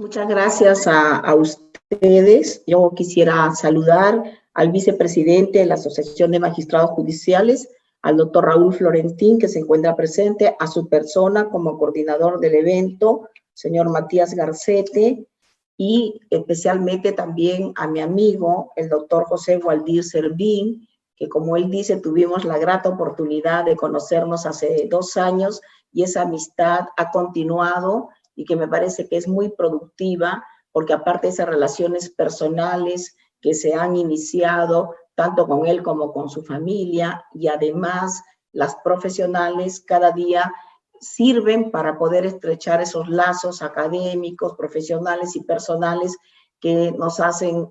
Muchas gracias a ustedes. Yo quisiera saludar al vicepresidente de la Asociación de Magistrados Judiciales, al doctor Raúl Florentín, que se encuentra presente, a su persona como coordinador del evento, señor Matías Garcete, y especialmente también a mi amigo, el doctor José Waldir Servín, que como él dice, tuvimos la grata oportunidad de conocernos hace 2 años y esa amistad ha continuado y que me parece que es muy productiva, porque aparte de esas relaciones personales que se han iniciado, tanto con él como con su familia, y además las profesionales cada día sirven para poder estrechar esos lazos académicos, profesionales y personales que nos hacen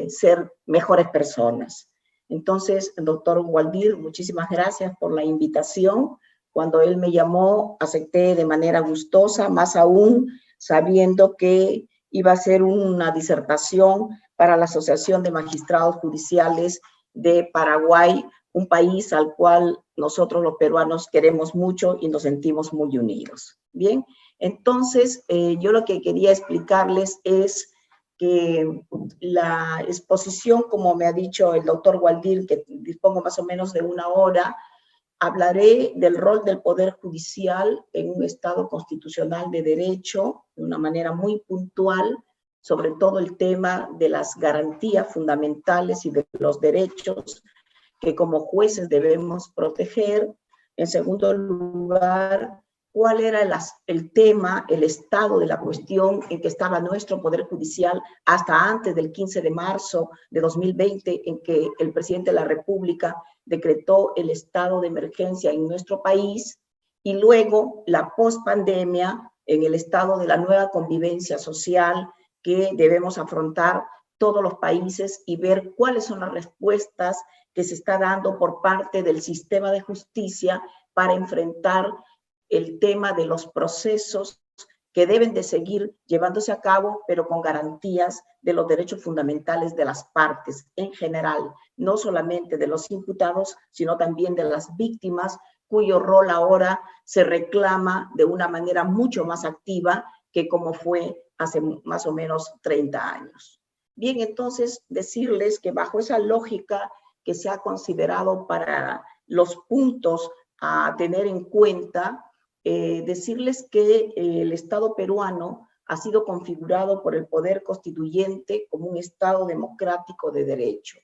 ser mejores personas. Entonces, doctor Waldir, muchísimas gracias por la invitación. Cuando él me llamó, acepté de manera gustosa, más aún sabiendo que iba a ser una disertación para la Asociación de Magistrados Judiciales de Paraguay, un país al cual nosotros los peruanos queremos mucho y nos sentimos muy unidos. Bien, entonces yo lo que quería explicarles es que la exposición, como me ha dicho el doctor Waldir, que dispongo más o menos de 1 hora, hablaré del rol del Poder Judicial en un Estado constitucional de derecho, de una manera muy puntual, sobre todo el tema de las garantías fundamentales y de los derechos que como jueces debemos proteger. En segundo lugar, cuál era el tema, el estado de la cuestión en que estaba nuestro Poder Judicial hasta antes del 15 de marzo de 2020, en que el presidente de la República decretó el estado de emergencia en nuestro país, y luego la pospandemia en el estado de la nueva convivencia social que debemos afrontar todos los países y ver cuáles son las respuestas que se está dando por parte del sistema de justicia para enfrentar el tema de los procesos que deben de seguir llevándose a cabo, pero con garantías de los derechos fundamentales de las partes en general, no solamente de los imputados, sino también de las víctimas, cuyo rol ahora se reclama de una manera mucho más activa que como fue hace más o menos 30 años. Bien, entonces decirles que bajo esa lógica que se ha considerado para los puntos a tener en cuenta, decirles que el Estado peruano ha sido configurado por el Poder Constituyente como un Estado democrático de derecho.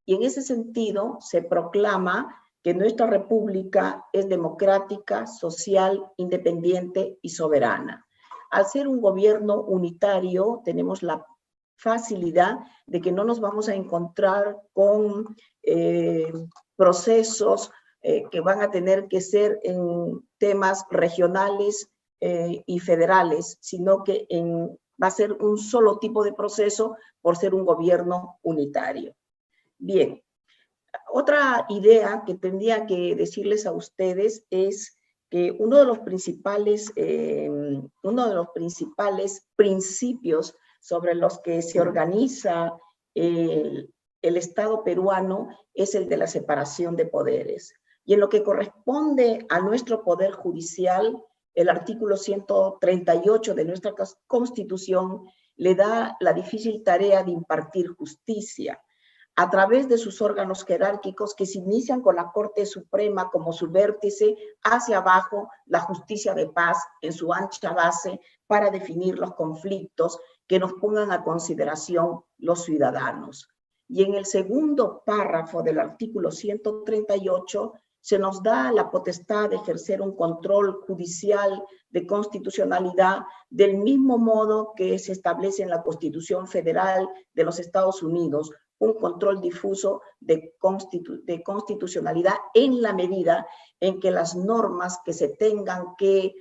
Y en ese sentido se proclama que nuestra república es democrática, social, independiente y soberana. Al ser un gobierno unitario, tenemos la facilidad de que no nos vamos a encontrar con procesos que van a tener que ser en temas regionales y federales, sino que va a ser un solo tipo de proceso por ser un gobierno unitario. Bien, otra idea que tendría que decirles a ustedes es que uno de los principales principios sobre los que se organiza el Estado peruano es el de la separación de poderes. Y en lo que corresponde a nuestro Poder Judicial, el artículo 138 de nuestra Constitución le da la difícil tarea de impartir justicia a través de sus órganos jerárquicos que se inician con la Corte Suprema como su vértice, hacia abajo la justicia de paz en su ancha base para definir los conflictos que nos pongan a consideración los ciudadanos. Y en el segundo párrafo del artículo 138 se nos da la potestad de ejercer un control judicial de constitucionalidad del mismo modo que se establece en la Constitución Federal de los Estados Unidos, un control difuso de constitucionalidad en la medida en que las normas que se tengan que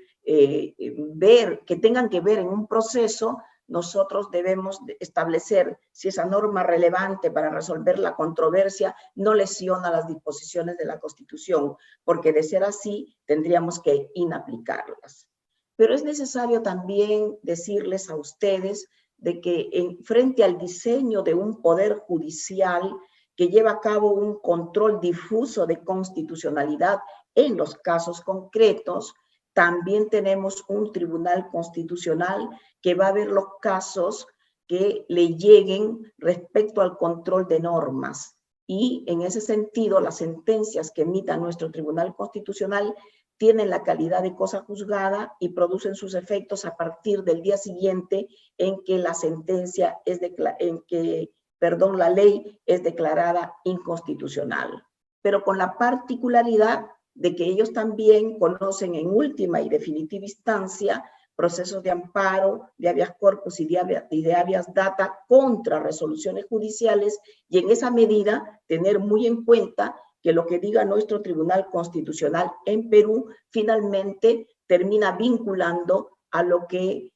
tengan que ver en un proceso, nosotros debemos establecer si esa norma relevante para resolver la controversia no lesiona las disposiciones de la Constitución, porque de ser así tendríamos que inaplicarlas. Pero es necesario también decirles a ustedes de que frente al diseño de un poder judicial que lleva a cabo un control difuso de constitucionalidad en los casos concretos, también tenemos un tribunal constitucional que va a ver los casos que le lleguen respecto al control de normas. Y en ese sentido, las sentencias que emita nuestro Tribunal Constitucional tienen la calidad de cosa juzgada y producen sus efectos a partir del día siguiente en que la sentencia es la ley es declarada inconstitucional. Pero con la particularidad de que ellos también conocen en última y definitiva instancia procesos de amparo, de habeas corpus y de habeas data contra resoluciones judiciales, y en esa medida tener muy en cuenta que lo que diga nuestro Tribunal Constitucional en Perú finalmente termina vinculando a lo que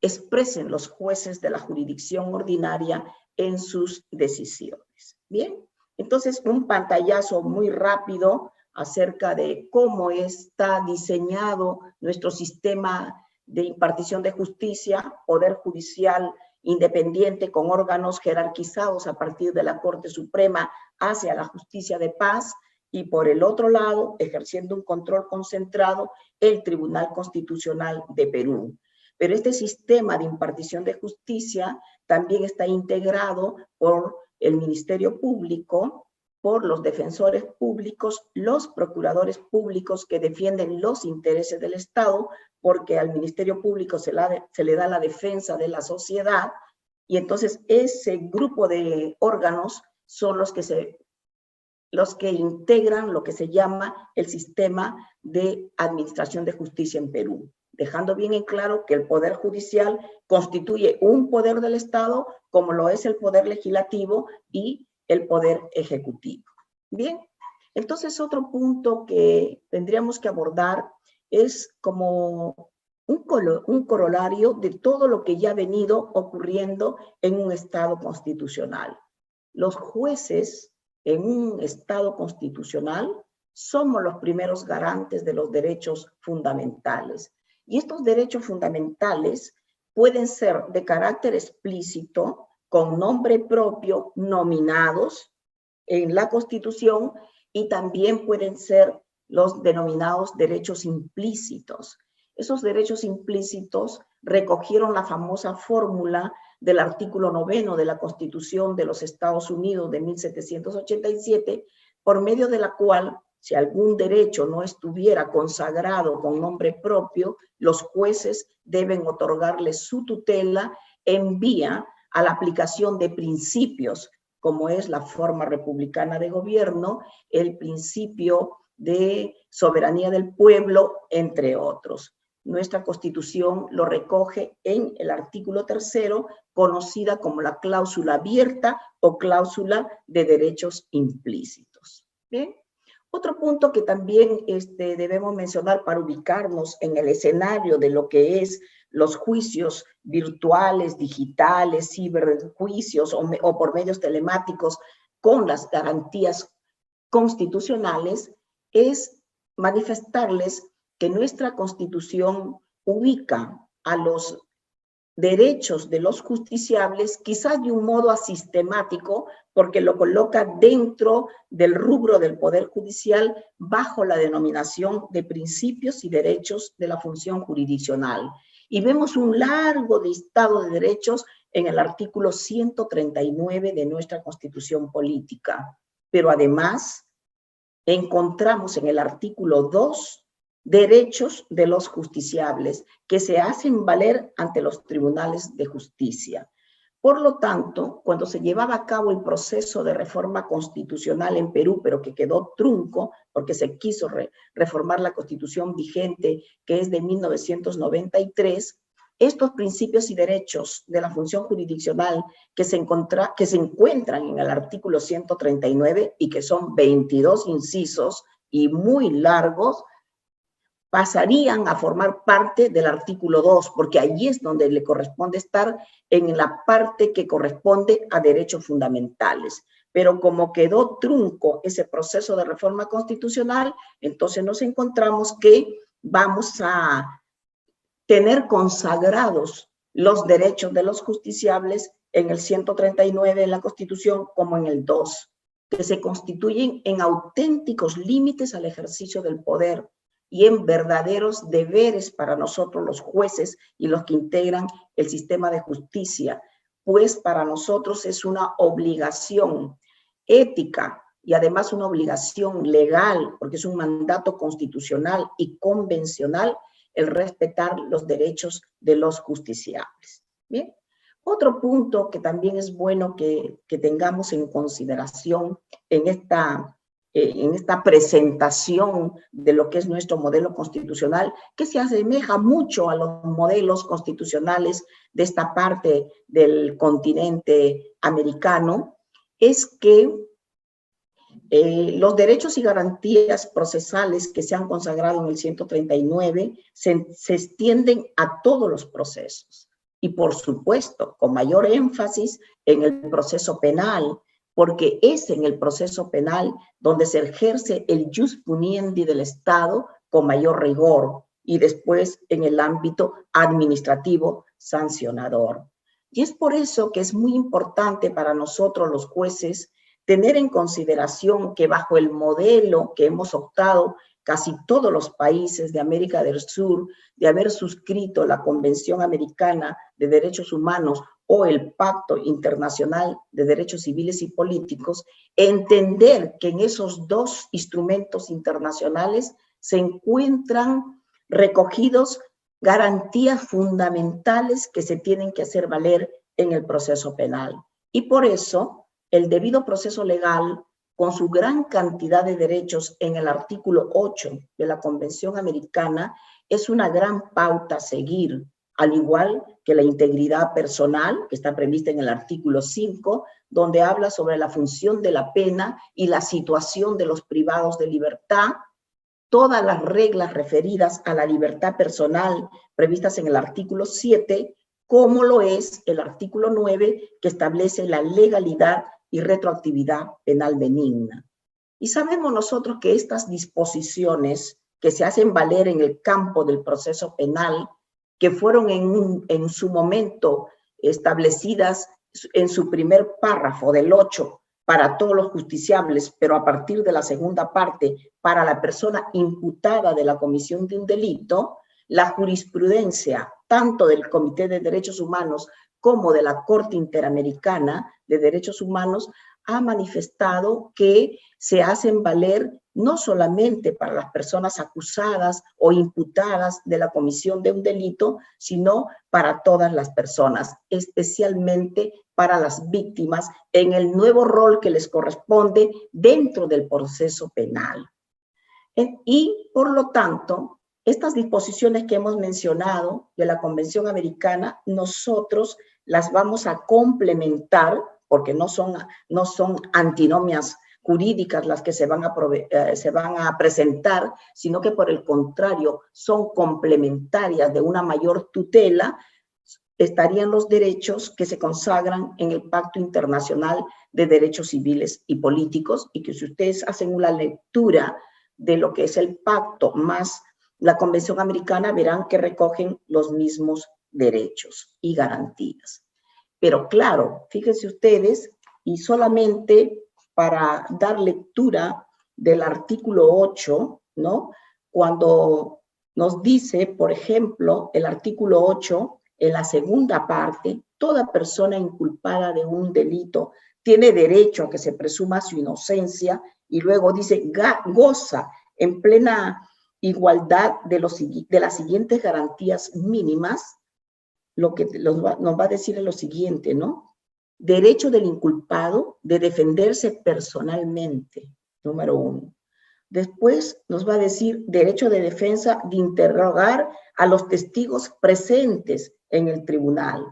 expresen los jueces de la jurisdicción ordinaria en sus decisiones. Bien, entonces un pantallazo muy rápido acerca de cómo está diseñado nuestro sistema de impartición de justicia, poder judicial independiente con órganos jerarquizados a partir de la Corte Suprema hacia la justicia de paz, y por el otro lado, ejerciendo un control concentrado, el Tribunal Constitucional de Perú. Pero este sistema de impartición de justicia también está integrado por el Ministerio Público, por los defensores públicos, los procuradores públicos que defienden los intereses del Estado, porque al Ministerio Público se le da la defensa de la sociedad, y entonces ese grupo de órganos son los que integran lo que se llama el sistema de administración de justicia en Perú, dejando bien en claro que el Poder Judicial constituye un poder del Estado, como lo es el Poder Legislativo y el Poder Ejecutivo. Bien, entonces otro punto que tendríamos que abordar es como un corolario de todo lo que ya ha venido ocurriendo en un Estado constitucional. Los jueces en un Estado constitucional somos los primeros garantes de los derechos fundamentales. Y estos derechos fundamentales pueden ser de carácter explícito, con nombre propio, nominados en la Constitución, y también pueden ser los denominados derechos implícitos. Esos derechos implícitos recogieron la famosa fórmula del artículo 9 de la Constitución de los Estados Unidos de 1787, por medio de la cual, si algún derecho no estuviera consagrado con nombre propio, los jueces deben otorgarle su tutela en vía a la aplicación de principios, como es la forma republicana de gobierno, el principio de soberanía del pueblo, entre otros. Nuestra Constitución lo recoge en el artículo 3, conocida como la cláusula abierta o cláusula de derechos implícitos. Bien. Otro punto que también debemos mencionar para ubicarnos en el escenario de lo que es los juicios virtuales, digitales, ciberjuicios o por medios telemáticos con las garantías constitucionales, es manifestarles que nuestra Constitución ubica a los derechos de los justiciables quizás de un modo asistemático, porque lo coloca dentro del rubro del Poder Judicial bajo la denominación de principios y derechos de la función jurisdiccional. Y vemos un largo listado de derechos en el artículo 139 de nuestra Constitución Política. Pero además encontramos en el artículo 2 derechos de los justiciables que se hacen valer ante los tribunales de justicia. Por lo tanto, cuando se llevaba a cabo el proceso de reforma constitucional en Perú, pero que quedó trunco porque se quiso reformar la Constitución vigente, que es de 1993, estos principios y derechos de la función jurisdiccional que se encuentran en el artículo 139 y que son 22 incisos y muy largos, pasarían a formar parte del artículo 2, porque allí es donde le corresponde estar en la parte que corresponde a derechos fundamentales. Pero como quedó trunco ese proceso de reforma constitucional, entonces nos encontramos que vamos a tener consagrados los derechos de los justiciables en el 139 de la Constitución como en el 2, que se constituyen en auténticos límites al ejercicio del poder, y en verdaderos deberes para nosotros los jueces y los que integran el sistema de justicia, pues para nosotros es una obligación ética y además una obligación legal, porque es un mandato constitucional y convencional el respetar los derechos de los justiciables. Bien, otro punto que también es bueno que tengamos en consideración en esta presentación de lo que es nuestro modelo constitucional, que se asemeja mucho a los modelos constitucionales de esta parte del continente americano, es que los derechos y garantías procesales que se han consagrado en el 139 se extienden a todos los procesos y, por supuesto, con mayor énfasis en el proceso penal, porque es en el proceso penal donde se ejerce el jus puniendi del Estado con mayor rigor y después en el ámbito administrativo sancionador. Y es por eso que es muy importante para nosotros los jueces tener en consideración que bajo el modelo que hemos optado casi todos los países de América del Sur, de haber suscrito la Convención Americana de Derechos Humanos o el Pacto Internacional de Derechos Civiles y Políticos, entender que en esos dos instrumentos internacionales se encuentran recogidos garantías fundamentales que se tienen que hacer valer en el proceso penal. Y por eso, el debido proceso legal, con su gran cantidad de derechos en el artículo 8 de la Convención Americana, es una gran pauta a seguir, al igual que la integridad personal, que está prevista en el artículo 5, donde habla sobre la función de la pena y la situación de los privados de libertad, todas las reglas referidas a la libertad personal previstas en el artículo 7, como lo es el artículo 9, que establece la legalidad y retroactividad penal benigna. Y sabemos nosotros que estas disposiciones que se hacen valer en el campo del proceso penal, que fueron en su momento establecidas en su primer párrafo del 8 para todos los justiciables, pero a partir de la segunda parte para la persona imputada de la comisión de un delito, la jurisprudencia tanto del Comité de Derechos Humanos como de la Corte Interamericana de Derechos Humanos ha manifestado que se hacen valer no solamente para las personas acusadas o imputadas de la comisión de un delito, sino para todas las personas, especialmente para las víctimas en el nuevo rol que les corresponde dentro del proceso penal. Y, por lo tanto, estas disposiciones que hemos mencionado de la Convención Americana, nosotros las vamos a complementar, porque no son antinomias jurídicas las que se van a presentar, sino que por el contrario son complementarias de una mayor tutela, estarían los derechos que se consagran en el Pacto Internacional de Derechos Civiles y Políticos, y que si ustedes hacen una lectura de lo que es el pacto más la Convención Americana, verán que recogen los mismos derechos y garantías. Pero claro, fíjense ustedes, y solamente para dar lectura del artículo 8, ¿no? Cuando nos dice, por ejemplo, el artículo 8, en la segunda parte, toda persona inculpada de un delito tiene derecho a que se presuma su inocencia, y luego dice, goza en plena igualdad de las siguientes garantías mínimas. Lo que nos va a decir es lo siguiente, ¿no? Derecho del inculpado de defenderse personalmente, número 1. Después nos va a decir derecho de defensa de interrogar a los testigos presentes en el tribunal.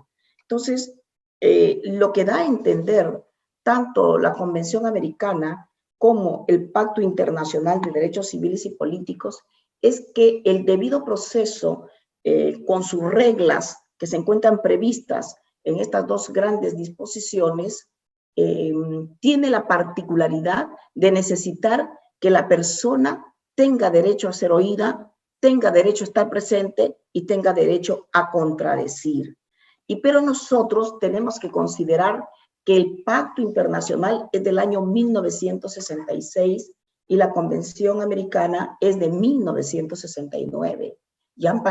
Entonces, lo que da a entender tanto la Convención Americana como el Pacto Internacional de Derechos Civiles y Políticos es que el debido proceso, con sus reglas que se encuentran previstas en estas dos grandes disposiciones, tiene la particularidad de necesitar que la persona tenga derecho a ser oída, tenga derecho a estar presente y tenga derecho a contradecir. Pero nosotros tenemos que considerar que el Pacto Internacional es del año 1966 y la Convención Americana es de 1969. Ya ha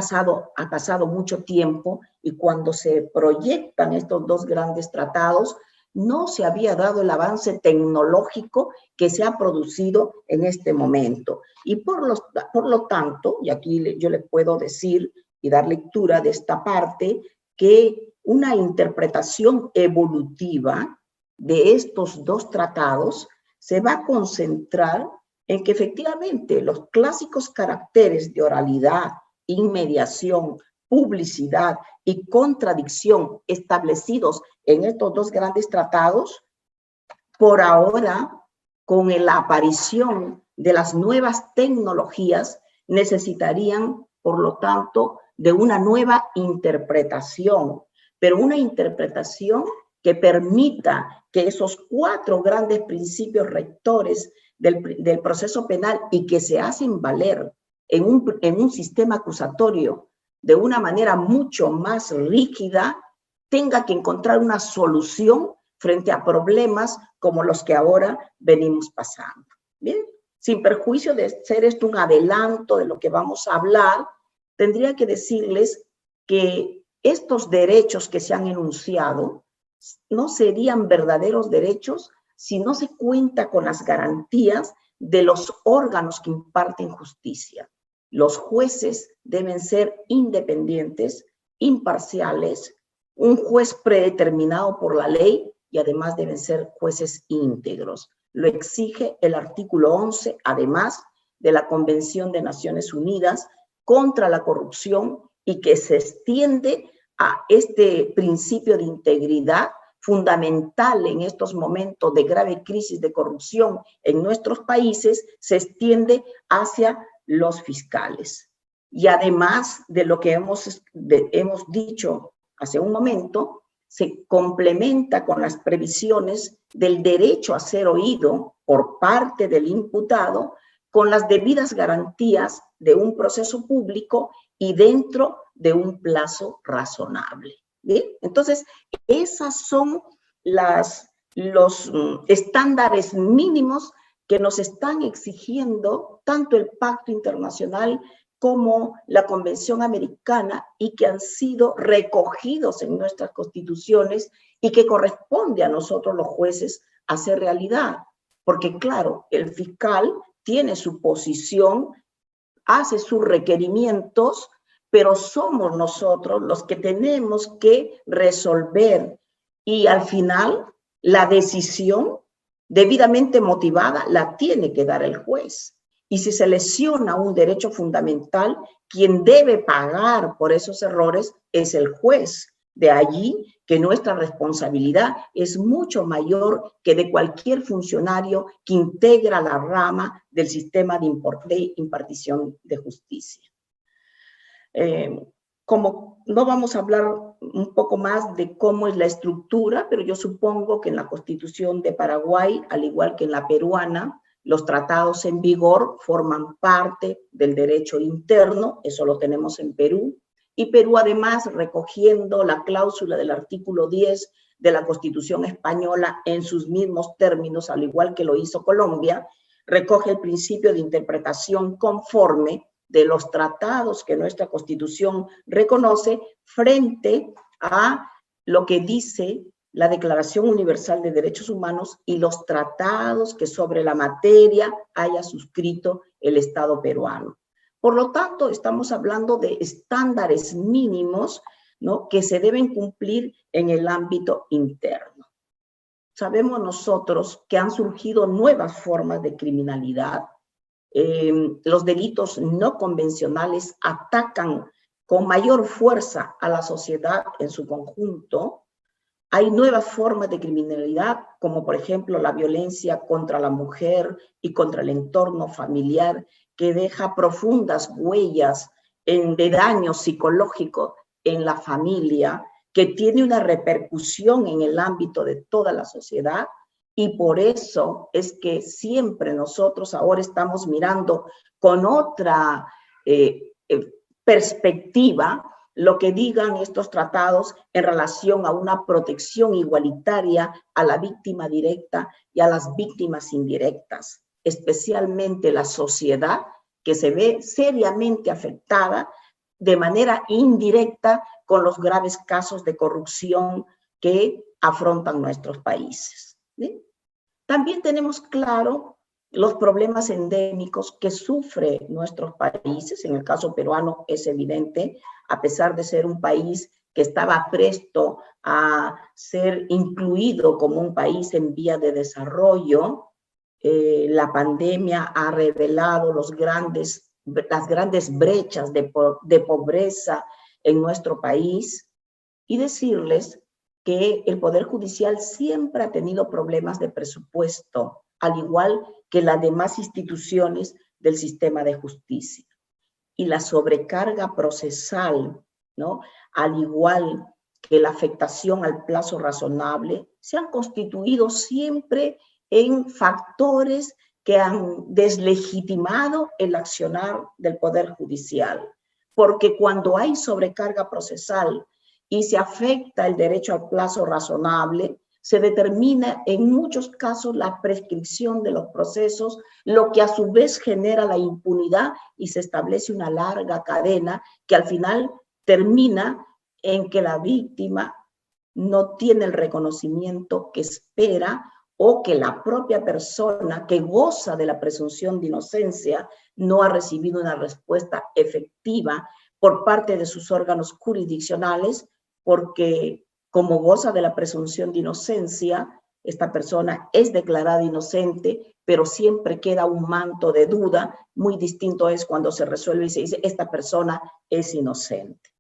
pasado mucho tiempo y cuando se proyectan estos dos grandes tratados, no se había dado el avance tecnológico que se ha producido en este momento. Y por lo tanto, y aquí yo le puedo decir y dar lectura de esta parte, que una interpretación evolutiva de estos dos tratados se va a concentrar en que efectivamente los clásicos caracteres de oralidad, inmediación, publicidad y contradicción establecidos en estos dos grandes tratados, por ahora, con la aparición de las nuevas tecnologías, necesitarían, por lo tanto, de una nueva interpretación, pero una interpretación que permita que esos 4 grandes principios rectores del proceso penal y que se hacen valer en un sistema acusatorio de una manera mucho más rígida, tenga que encontrar una solución frente a problemas como los que ahora venimos pasando. Bien, sin perjuicio de ser esto un adelanto de lo que vamos a hablar, tendría que decirles que estos derechos que se han enunciado no serían verdaderos derechos si no se cuenta con las garantías de los órganos que imparten justicia. Los jueces deben ser independientes, imparciales, un juez predeterminado por la ley y además deben ser jueces íntegros. Lo exige el artículo 11, además de la Convención de Naciones Unidas contra la corrupción y que se extiende a este principio de integridad fundamental en estos momentos de grave crisis de corrupción en nuestros países, se extiende hacia los fiscales. Y además de lo que hemos dicho hace un momento, se complementa con las previsiones del derecho a ser oído por parte del imputado con las debidas garantías de un proceso público y dentro de un plazo razonable. ¿Bien? Entonces, esas son los estándares mínimos que nos están exigiendo tanto el Pacto Internacional como la Convención Americana y que han sido recogidos en nuestras constituciones y que corresponde a nosotros los jueces hacer realidad. Porque claro, el fiscal tiene su posición, hace sus requerimientos, pero somos nosotros los que tenemos que resolver y al final la decisión debidamente motivada la tiene que dar el juez. Y si se lesiona un derecho fundamental, quien debe pagar por esos errores es el juez. De allí que nuestra responsabilidad es mucho mayor que de cualquier funcionario que integra la rama del sistema de impartición de justicia. Como no vamos a hablar un poco más de cómo es la estructura, pero yo supongo que en la Constitución de Paraguay, al igual que en la peruana, los tratados en vigor forman parte del derecho interno, eso lo tenemos en Perú, y Perú además, recogiendo la cláusula del artículo 10 de la Constitución española en sus mismos términos, al igual que lo hizo Colombia, recoge el principio de interpretación conforme de los tratados que nuestra Constitución reconoce frente a lo que dice la Declaración Universal de Derechos Humanos y los tratados que sobre la materia haya suscrito el Estado peruano. Por lo tanto, estamos hablando de estándares mínimos, ¿no?, que se deben cumplir en el ámbito interno. Sabemos nosotros que han surgido nuevas formas de criminalidad. Los delitos no convencionales atacan con mayor fuerza a la sociedad en su conjunto. Hay nuevas formas de criminalidad, como por ejemplo la violencia contra la mujer y contra el entorno familiar, que deja profundas huellas de daño psicológico en la familia, que tiene una repercusión en el ámbito de toda la sociedad. Y por eso es que siempre nosotros ahora estamos mirando con otra perspectiva lo que digan estos tratados en relación a una protección igualitaria a la víctima directa y a las víctimas indirectas. especialmente la sociedad, que se ve seriamente afectada de manera indirecta con los graves casos de corrupción que afrontan nuestros países. ¿Sí? También tenemos claro los problemas endémicos que sufren nuestros países. En el caso peruano es evidente, a pesar de ser un país que estaba presto a ser incluido como un país en vía de desarrollo, la pandemia ha revelado las grandes brechas de pobreza en nuestro país, y decirles que el Poder Judicial siempre ha tenido problemas de presupuesto, al igual que las demás instituciones del sistema de justicia. Y la sobrecarga procesal, ¿no?, al igual que la afectación al plazo razonable, se han constituido siempre en factores que han deslegitimado el accionar del Poder Judicial. Porque cuando hay sobrecarga procesal y se afecta el derecho al plazo razonable, se determina en muchos casos la prescripción de los procesos, lo que a su vez genera la impunidad y se establece una larga cadena que al final termina en que la víctima no tiene el reconocimiento que espera, o que la propia persona que goza de la presunción de inocencia no ha recibido una respuesta efectiva por parte de sus órganos jurisdiccionales, porque como goza de la presunción de inocencia, esta persona es declarada inocente, pero siempre queda un manto de duda. Muy distinto es cuando se resuelve y se dice, esta persona es inocente.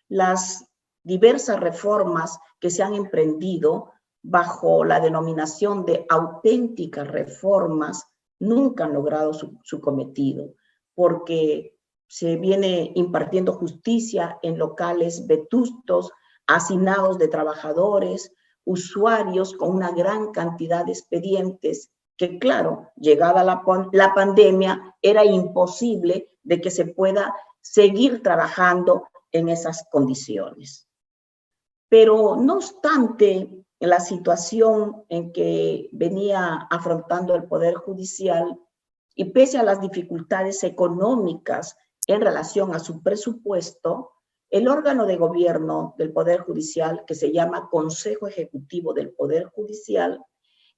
Las diversas reformas que se han emprendido bajo la denominación de auténticas reformas nunca han logrado su cometido, porque se viene impartiendo justicia en locales vetustos, hacinados de trabajadores, usuarios con una gran cantidad de expedientes que, claro, llegada la pandemia, era imposible de que se pueda seguir trabajando en esas condiciones. Pero no obstante la situación en que venía afrontando el Poder Judicial, y pese a las dificultades económicas en relación a su presupuesto, el órgano de gobierno del Poder Judicial, que se llama Consejo Ejecutivo del Poder Judicial,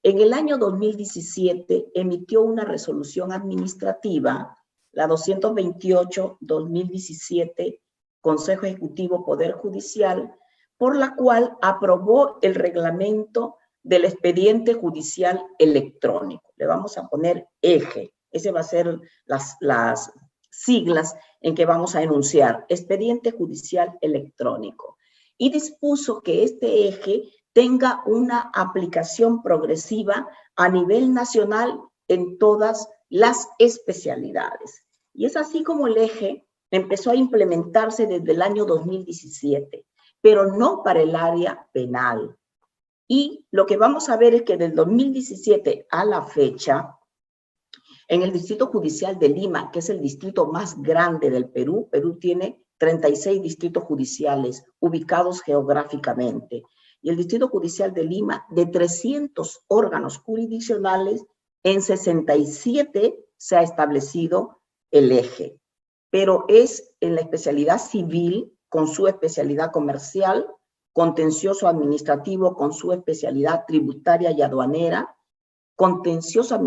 en el año 2017 emitió una resolución administrativa, la 228-2017, Consejo Ejecutivo Poder Judicial, por la cual aprobó el reglamento del expediente judicial electrónico. Le vamos a poner EJE. Ese va a ser las siglas en que vamos a enunciar, expediente judicial electrónico. Y dispuso que este eje tenga una aplicación progresiva a nivel nacional en todas las especialidades. Y es así como el eje empezó a implementarse desde el año 2017, pero no para el área penal. Y lo que vamos a ver es que del 2017 a la fecha, en el Distrito Judicial de Lima, que es el distrito más grande del Perú, Perú tiene 36 distritos judiciales ubicados geográficamente, y el Distrito Judicial de Lima, de 300 órganos jurisdiccionales, en 67 se ha establecido el eje, pero es en la especialidad civil con su especialidad comercial, contencioso administrativo con su especialidad tributaria y aduanera, contencioso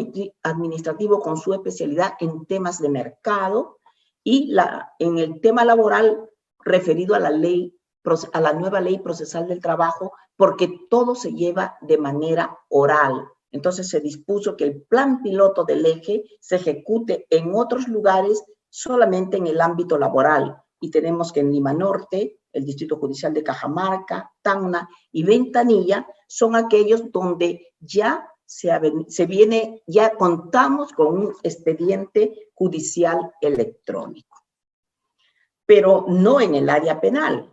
administrativo con su especialidad en temas de mercado, y en el tema laboral referido a la nueva ley procesal del trabajo, porque todo se lleva de manera oral. Entonces se dispuso que el plan piloto del eje se ejecute en otros lugares solamente en el ámbito laboral. Y tenemos que en Lima Norte, el Distrito Judicial de Cajamarca, Tacna y Ventanilla son aquellos donde ya ya contamos con un expediente judicial electrónico. Pero no en el área penal.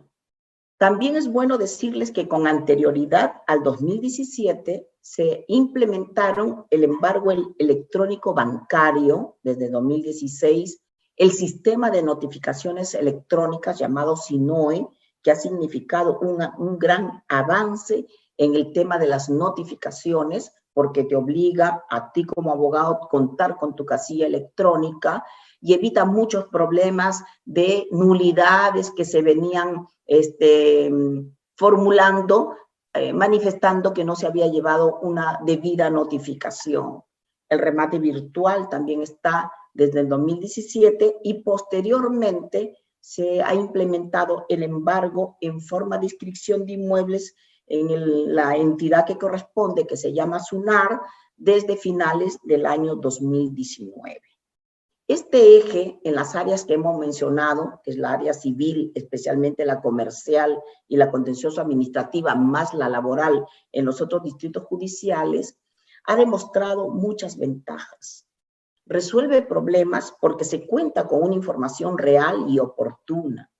También es bueno decirles que con anterioridad al 2017 se implementaron el embargo electrónico bancario desde 2016, el sistema de notificaciones electrónicas llamado SINOE, que ha significado un gran avance en el tema de las notificaciones, porque te obliga a ti como abogado a contar con tu casilla electrónica y evita muchos problemas de nulidades que se venían formulando, manifestando que no se había llevado una debida notificación. El remate virtual también está desde el 2017 y posteriormente se ha implementado el embargo en forma de inscripción de inmuebles en la entidad que corresponde, que se llama SUNAR, desde finales del año 2019. Este eje, en las áreas que hemos mencionado, que es la área civil, especialmente la comercial y la contencioso administrativa, más la laboral en los otros distritos judiciales, ha demostrado muchas ventajas. Resuelve problemas porque se cuenta con una información real y oportuna.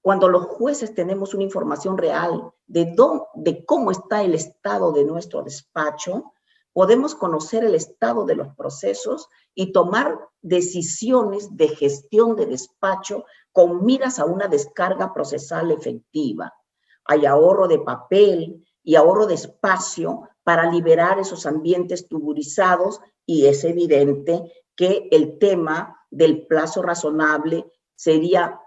Cuando los jueces tenemos una información real de cómo está el estado de nuestro despacho, podemos conocer el estado de los procesos y tomar decisiones de gestión de despacho con miras a una descarga procesal efectiva. Hay ahorro de papel y ahorro de espacio para liberar esos ambientes tuburizados y es evidente que el tema del plazo razonable sería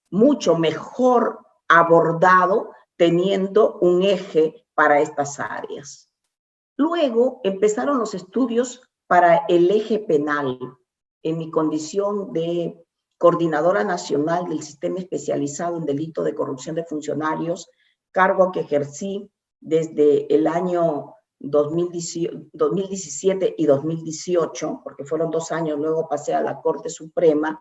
mucho mejor abordado teniendo un eje para estas áreas. Luego empezaron los estudios para el eje penal. En mi condición de coordinadora nacional del sistema especializado en delito de corrupción de funcionarios, cargo que ejercí desde el año 2017 y 2018, porque fueron 2 años, luego pasé a la Corte Suprema,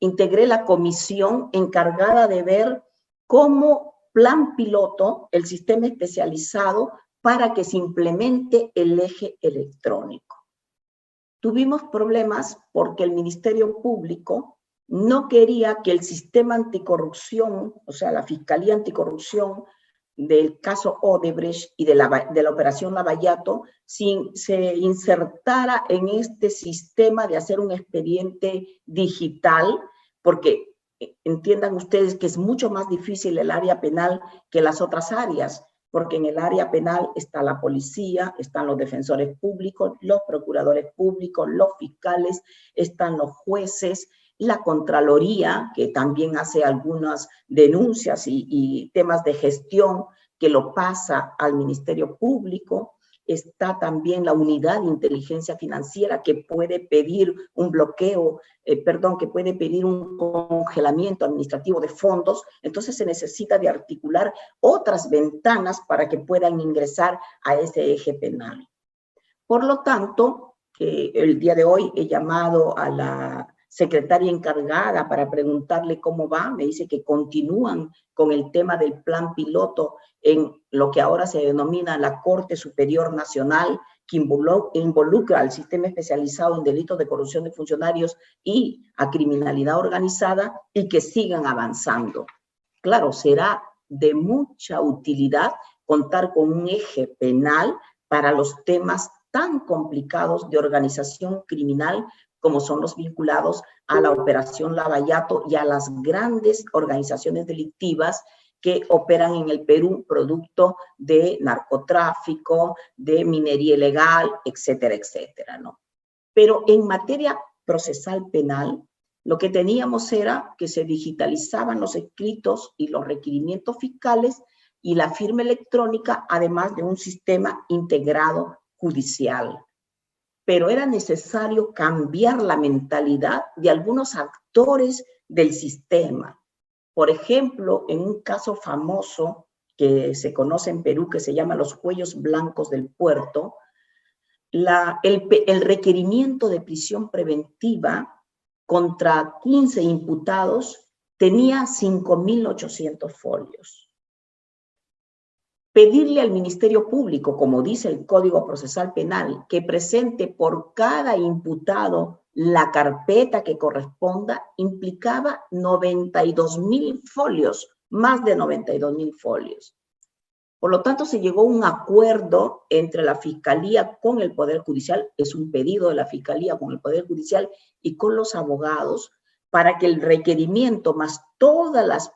integré la comisión encargada de ver cómo plan piloto el sistema especializado para que se implemente el eje electrónico. Tuvimos problemas porque el Ministerio Público no quería que el sistema anticorrupción, o sea, la Fiscalía Anticorrupción del caso Odebrecht y de la operación Lavallato, se insertara en este sistema de hacer un expediente digital, porque entiendan ustedes que es mucho más difícil el área penal que las otras áreas, porque en el área penal está la policía, están los defensores públicos, los procuradores públicos, los fiscales, están los jueces, la Contraloría, que también hace algunas denuncias y temas de gestión que lo pasa al Ministerio Público. Está también la unidad de inteligencia financiera que puede pedir un bloqueo, que puede pedir un congelamiento administrativo de fondos. Entonces se necesita de articular otras ventanas para que puedan ingresar a ese eje penal. Por lo tanto, el día de hoy he llamado a la secretaria encargada para preguntarle cómo va. Me dice que continúan con el tema del plan piloto en lo que ahora se denomina la Corte Superior Nacional, que involucra al sistema especializado en delitos de corrupción de funcionarios y a criminalidad organizada, y que sigan avanzando. Claro, será de mucha utilidad contar con un eje penal para los temas tan complicados de organización criminal como son los vinculados a la operación Lavallato y a las grandes organizaciones delictivas que operan en el Perú producto de narcotráfico, de minería ilegal, etcétera, etcétera, ¿no? Pero en materia procesal penal, lo que teníamos era que se digitalizaban los escritos y los requerimientos fiscales y la firma electrónica, además de un sistema integrado judicial. Pero era necesario cambiar la mentalidad de algunos actores del sistema. Por ejemplo, en un caso famoso que se conoce en Perú, que se llama los cuellos blancos del puerto, el requerimiento de prisión preventiva contra 15 imputados tenía 5.800 folios. Pedirle al Ministerio Público, como dice el Código Procesal Penal, que presente por cada imputado la carpeta que corresponda, implicaba 92.000 folios, más de 92.000 folios. Por lo tanto, se llegó a un acuerdo entre la Fiscalía con el Poder Judicial, es un pedido de la Fiscalía con el Poder Judicial y con los abogados, para que el requerimiento más todas las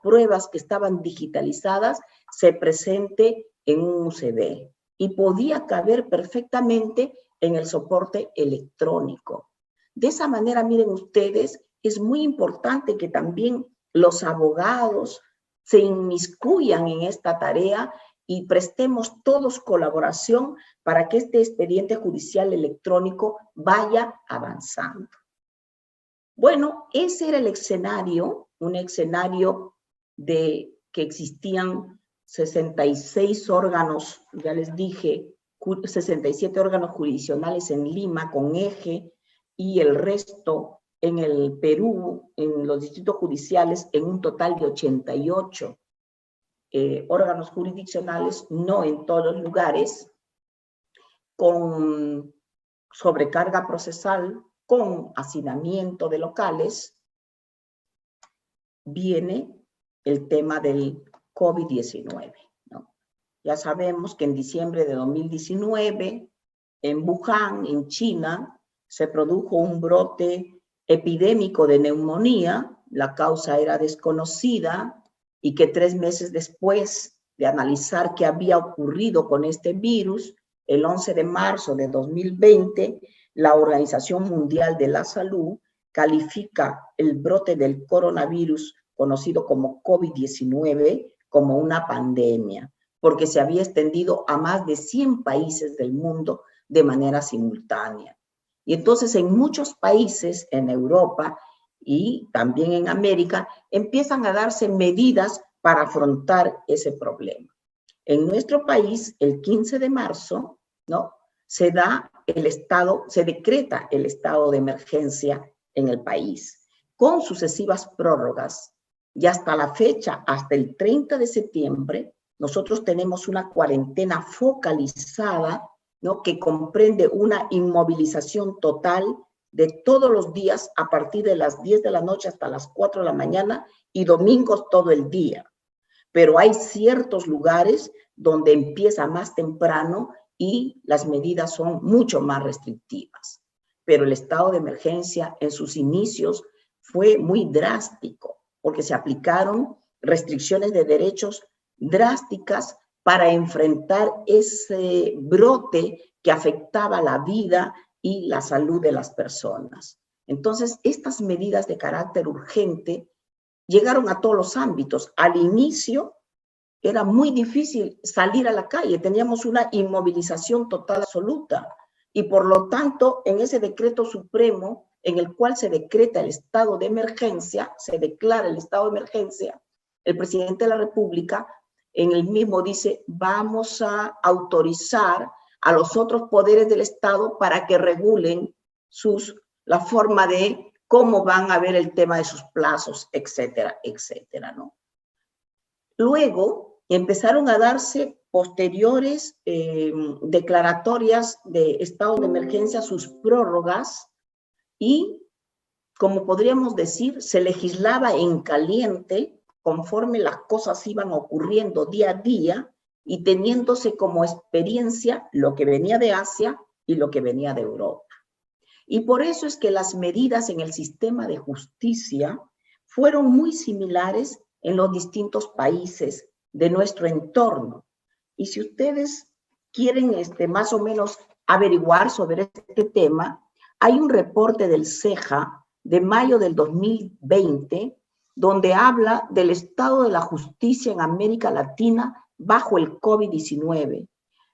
pruebas que estaban digitalizadas se presente en un UCB. y podía caber perfectamente en el soporte electrónico. De esa manera, miren ustedes, es muy importante que también los abogados se inmiscuyan en esta tarea y prestemos todos colaboración para que este expediente judicial electrónico vaya avanzando. Bueno, ese era el escenario, un escenario de que existían 66 órganos, ya les dije, 67 órganos jurisdiccionales en Lima con eje y el resto en el Perú, en los distritos judiciales, en un total de 88 órganos jurisdiccionales, no en todos los lugares, con sobrecarga procesal, con hacinamiento de locales, viene el tema del COVID-19, ¿no? Ya sabemos que en diciembre de 2019, en Wuhan, en China, se produjo un brote epidémico de neumonía, la causa era desconocida, y que 3 meses después de analizar qué había ocurrido con este virus, el 11 de marzo de 2020, la Organización Mundial de la Salud califica el brote del coronavirus, conocido como COVID-19, como una pandemia, porque se había extendido a más de 100 países del mundo de manera simultánea. Y entonces en muchos países, en Europa y también en América, empiezan a darse medidas para afrontar ese problema. En nuestro país, el 15 de marzo, ¿no?, se decreta el estado de emergencia en el país, con sucesivas prórrogas. Y hasta la fecha, hasta el 30 de septiembre, nosotros tenemos una cuarentena focalizada, ¿no?, que comprende una inmovilización total de todos los días a partir de las 10 de la noche hasta las 4 de la mañana y domingos todo el día. Pero hay ciertos lugares donde empieza más temprano y las medidas son mucho más restrictivas. Pero el estado de emergencia en sus inicios fue muy drástico, porque se aplicaron restricciones de derechos drásticas para enfrentar ese brote que afectaba la vida y la salud de las personas. Entonces, estas medidas de carácter urgente llegaron a todos los ámbitos. Al inicio era muy difícil salir a la calle, teníamos una inmovilización total absoluta y por lo tanto en ese decreto supremo en el cual se decreta el estado de emergencia, se declara el estado de emergencia, el presidente de la República en el mismo dice, vamos a autorizar a los otros poderes del Estado para que regulen la forma de cómo van a ver el tema de sus plazos, etcétera, etcétera, ¿no? Luego empezaron a darse posteriores declaratorias de estado de emergencia, sus prórrogas, y, como podríamos decir, se legislaba en caliente conforme las cosas iban ocurriendo día a día y teniéndose como experiencia lo que venía de Asia y lo que venía de Europa. Y por eso es que las medidas en el sistema de justicia fueron muy similares en los distintos países de nuestro entorno. Y si ustedes quieren más o menos averiguar sobre este tema, hay un reporte del CEJA de mayo del 2020 donde habla del estado de la justicia en América Latina bajo el COVID-19,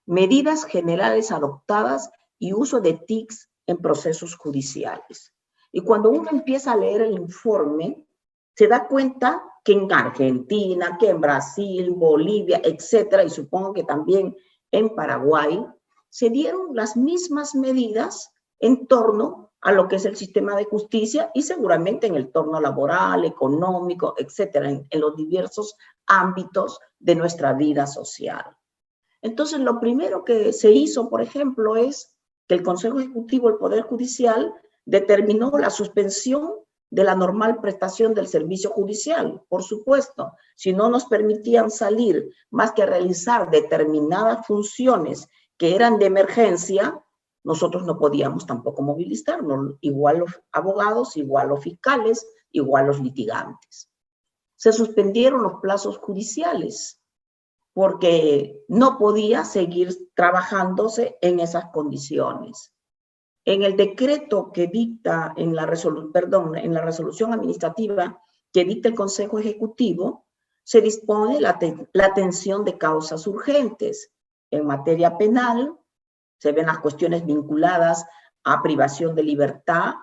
medidas generales adoptadas y uso de TICs en procesos judiciales. Y cuando uno empieza a leer el informe, se da cuenta que en Argentina, que en Brasil, Bolivia, etcétera, y supongo que también en Paraguay, se dieron las mismas medidas en torno a lo que es el sistema de justicia y seguramente en el torno laboral, económico, etcétera, en los diversos ámbitos de nuestra vida social. Entonces, lo primero que se hizo, por ejemplo, es que el Consejo Ejecutivo del Poder Judicial determinó la suspensión de la normal prestación del servicio judicial. Por supuesto, si no nos permitían salir más que a realizar determinadas funciones que eran de emergencia, nosotros no podíamos tampoco movilizarnos, igual los abogados, igual los fiscales, igual los litigantes. Se suspendieron los plazos judiciales porque no podía seguir trabajándose en esas condiciones. En el decreto que dicta, en la resolución administrativa que dicta el Consejo Ejecutivo, se dispone la atención de causas urgentes. En materia penal, se ven las cuestiones vinculadas a privación de libertad,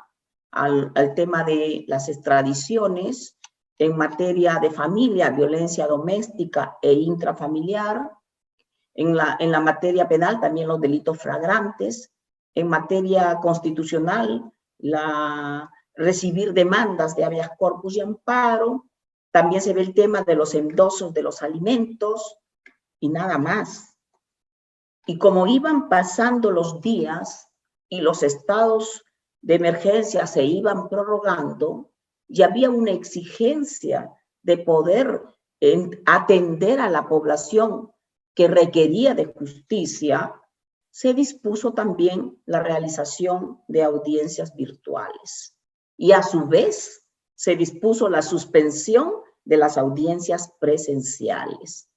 al tema de las extradiciones, en materia de familia, violencia doméstica e intrafamiliar, en la materia penal también los delitos flagrantes, en materia constitucional, recibir demandas de habeas corpus y amparo, también se ve el tema de los endosos de los alimentos y nada más. Y como iban pasando los días y los estados de emergencia se iban prorrogando, y había una exigencia de poder atender a la población que requería de justicia, se dispuso también la realización de audiencias virtuales. Y a su vez se dispuso la suspensión de las audiencias presenciales.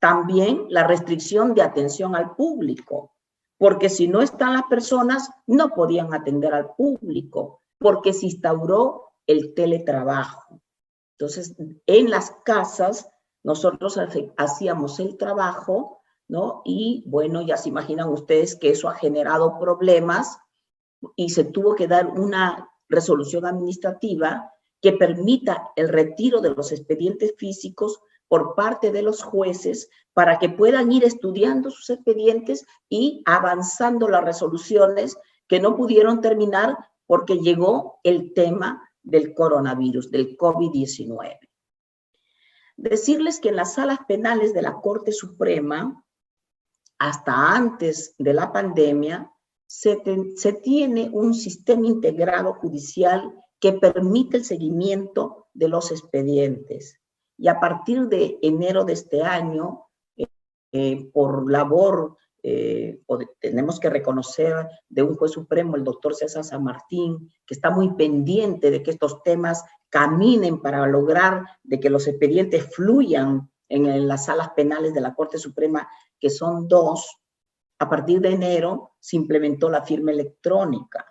También la restricción de atención al público, porque si no están las personas, no podían atender al público, porque se instauró el teletrabajo. Entonces, en las casas, nosotros hacíamos el trabajo, ¿no? Y bueno, ya se imaginan ustedes que eso ha generado problemas y se tuvo que dar una resolución administrativa que permita el retiro de los expedientes físicos por parte de los jueces para que puedan ir estudiando sus expedientes y avanzando las resoluciones que no pudieron terminar porque llegó el tema del coronavirus, del COVID-19. Decirles que en las salas penales de la Corte Suprema, hasta antes de la pandemia, se tiene un sistema integrado judicial que permite el seguimiento de los expedientes. Y a partir de enero de este año, por labor, tenemos que reconocer de un juez supremo, el doctor César San Martín, que está muy pendiente de que estos temas caminen para lograr de que los expedientes fluyan en las salas penales de la Corte Suprema, que son 2, a partir de enero se implementó la firma electrónica,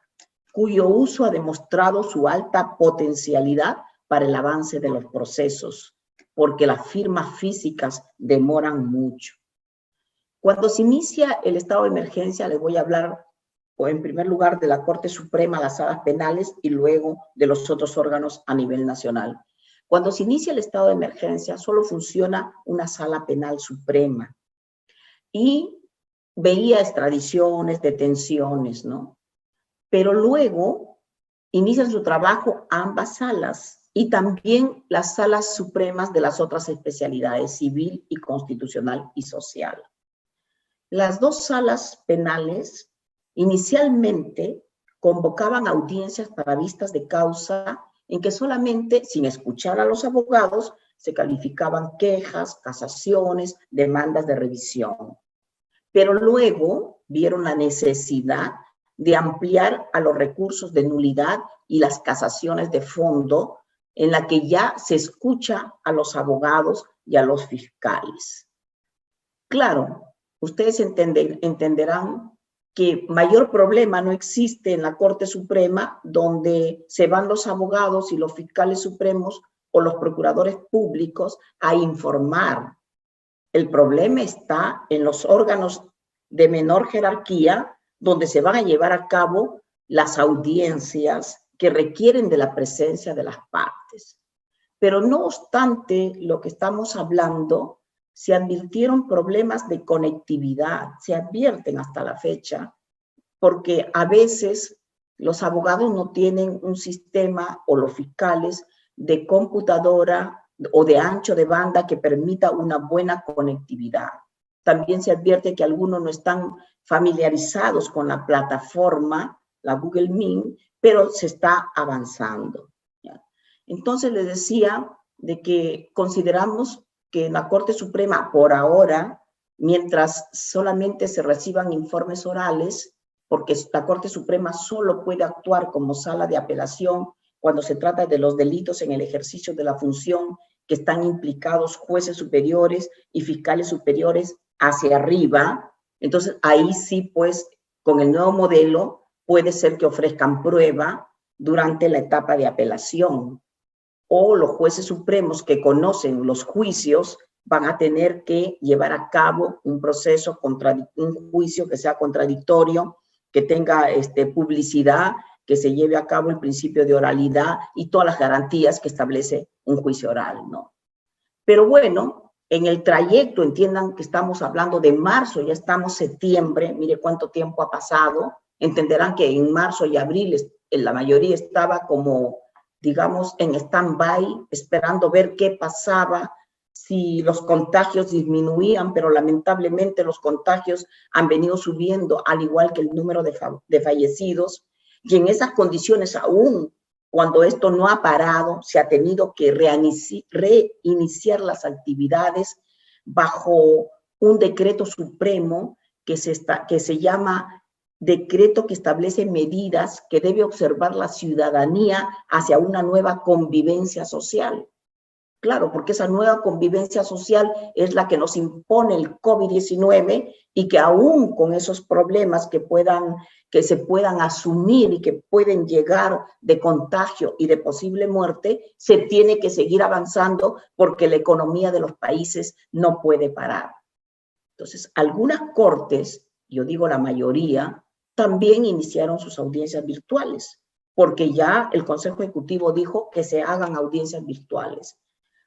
cuyo uso ha demostrado su alta potencialidad para el avance de los procesos, porque las firmas físicas demoran mucho. Cuando se inicia el estado de emergencia, les voy a hablar en primer lugar de la Corte Suprema, las salas penales y luego de los otros órganos a nivel nacional. Cuando se inicia el estado de emergencia, solo funciona una sala penal suprema y veía extradiciones, detenciones, ¿no? Pero luego inician su trabajo ambas salas y también las salas supremas de las otras especialidades, civil y constitucional y social. Las 2 salas penales inicialmente convocaban audiencias para vistas de causa en que solamente, sin escuchar a los abogados, se calificaban quejas, casaciones, demandas de revisión. Pero luego vieron la necesidad de ampliar a los recursos de nulidad y las casaciones de fondo, en la que ya se escucha a los abogados y a los fiscales. Claro, ustedes entenderán que mayor problema no existe en la Corte Suprema, donde se van los abogados y los fiscales supremos o los procuradores públicos a informar. El problema está en los órganos de menor jerarquía, donde se van a llevar a cabo las audiencias que requieren de la presencia de las partes. Pero no obstante lo que estamos hablando, se advirtieron problemas de conectividad, se advierten hasta la fecha, porque a veces los abogados no tienen un sistema, o los fiscales, de computadora o de ancho de banda que permita una buena conectividad. También se advierte que algunos no están familiarizados con la plataforma, la Google Meet, pero se está avanzando. ¿Ya? Entonces les decía de que consideramos que en la Corte Suprema, por ahora, mientras solamente se reciban informes orales, porque la Corte Suprema solo puede actuar como sala de apelación cuando se trata de los delitos en el ejercicio de la función que están implicados jueces superiores y fiscales superiores hacia arriba. Entonces, ahí sí, pues, con el nuevo modelo, puede ser que ofrezcan prueba durante la etapa de apelación. O los jueces supremos que conocen los juicios van a tener que llevar a cabo un proceso, un juicio que sea contradictorio, que tenga publicidad, que se lleve a cabo el principio de oralidad y todas las garantías que establece un juicio oral, ¿no? Pero bueno, en el trayecto, entiendan que estamos hablando de marzo, ya estamos septiembre, mire cuánto tiempo ha pasado, entenderán que en marzo y abril la mayoría estaba como, digamos, en stand-by, esperando ver qué pasaba, si los contagios disminuían, pero lamentablemente los contagios han venido subiendo, al igual que el número de fallecidos, y en esas condiciones aún, cuando esto no ha parado, se ha tenido que reiniciar las actividades bajo un decreto supremo que se llama decreto que establece medidas que debe observar la ciudadanía hacia una nueva convivencia social. Claro, porque esa nueva convivencia social es la que nos impone el COVID-19 y que aún con esos problemas que se puedan asumir y que pueden llegar de contagio y de posible muerte, se tiene que seguir avanzando porque la economía de los países no puede parar. Entonces, algunas cortes, yo digo la mayoría, también iniciaron sus audiencias virtuales, porque ya el Consejo Ejecutivo dijo que se hagan audiencias virtuales.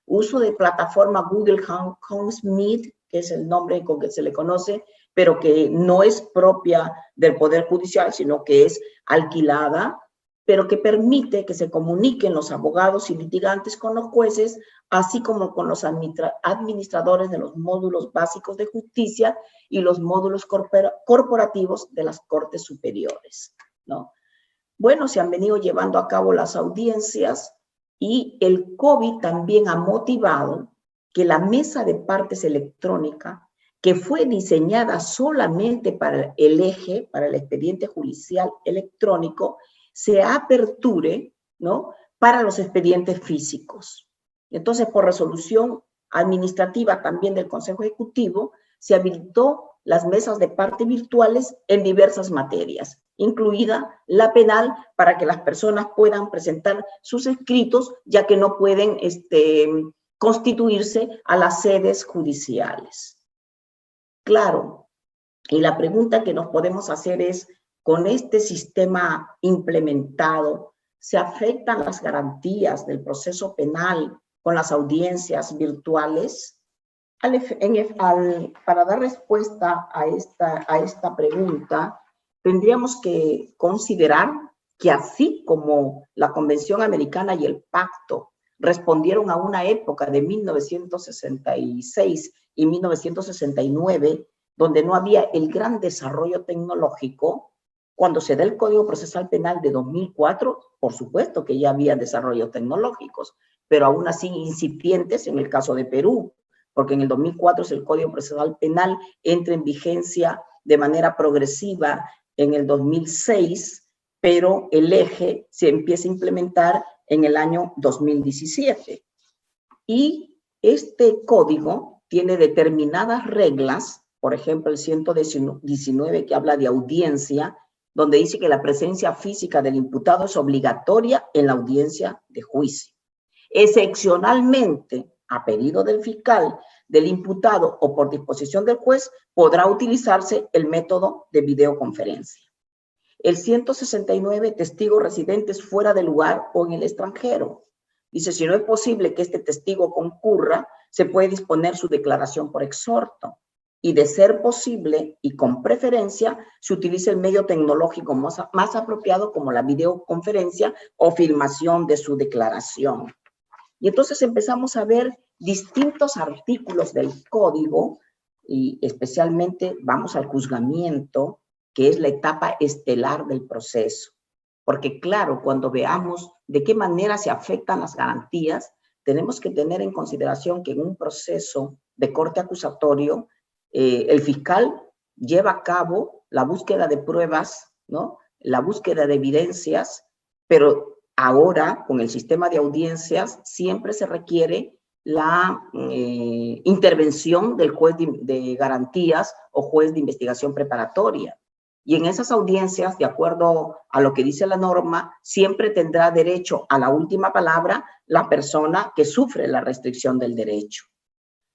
Uso de plataforma Google House Meet, que es el nombre con que se le conoce, pero que no es propia del Poder Judicial, sino que es alquilada, pero que permite que se comuniquen los abogados y litigantes con los jueces, así como con los administradores de los módulos básicos de justicia y los módulos corporativos de las Cortes Superiores, ¿no? Bueno, se han venido llevando a cabo las audiencias y el COVID también ha motivado que la mesa de partes electrónica, que fue diseñada solamente para el eje, para el expediente judicial electrónico, se aperture, ¿no?, para los expedientes físicos. Entonces, por resolución administrativa también del Consejo Ejecutivo, se habilitó las mesas de parte virtuales en diversas materias, incluida la penal, para que las personas puedan presentar sus escritos, ya que no pueden constituirse a las sedes judiciales. Claro, y la pregunta que nos podemos hacer es, ¿con este sistema implementado se afectan las garantías del proceso penal con las audiencias virtuales? Para dar respuesta a esta pregunta, tendríamos que considerar que así como la Convención Americana y el Pacto respondieron a una época de 1966 y 1969, donde no había el gran desarrollo tecnológico, cuando se da el Código Procesal Penal de 2004, por supuesto que ya había desarrollos tecnológicos, pero aún así incipientes en el caso de Perú, porque en el 2004 el Código Procesal Penal entra en vigencia de manera progresiva en el 2006, pero el eje se empieza a implementar en el año 2017. Y este código tiene determinadas reglas, por ejemplo, el 119 que habla de audiencia, donde dice que la presencia física del imputado es obligatoria en la audiencia de juicio. Excepcionalmente, a pedido del fiscal, del imputado o por disposición del juez, podrá utilizarse el método de videoconferencia. El 169, testigos residentes fuera del lugar o en el extranjero. Dice, si no es posible que este testigo concurra, se puede disponer su declaración por exhorto. Y de ser posible y con preferencia, se utiliza el medio tecnológico más apropiado como la videoconferencia o filmación de su declaración. Y entonces empezamos a ver distintos artículos del código y especialmente vamos al juzgamiento, que es la etapa estelar del proceso. Porque claro, cuando veamos de qué manera se afectan las garantías, tenemos que tener en consideración que en un proceso de corte acusatorio, el fiscal lleva a cabo la búsqueda de pruebas, ¿no?, la búsqueda de evidencias, pero ahora con el sistema de audiencias siempre se requiere la intervención del juez de garantías o juez de investigación preparatoria. Y en esas audiencias, de acuerdo a lo que dice la norma, siempre tendrá derecho a la última palabra la persona que sufre la restricción del derecho.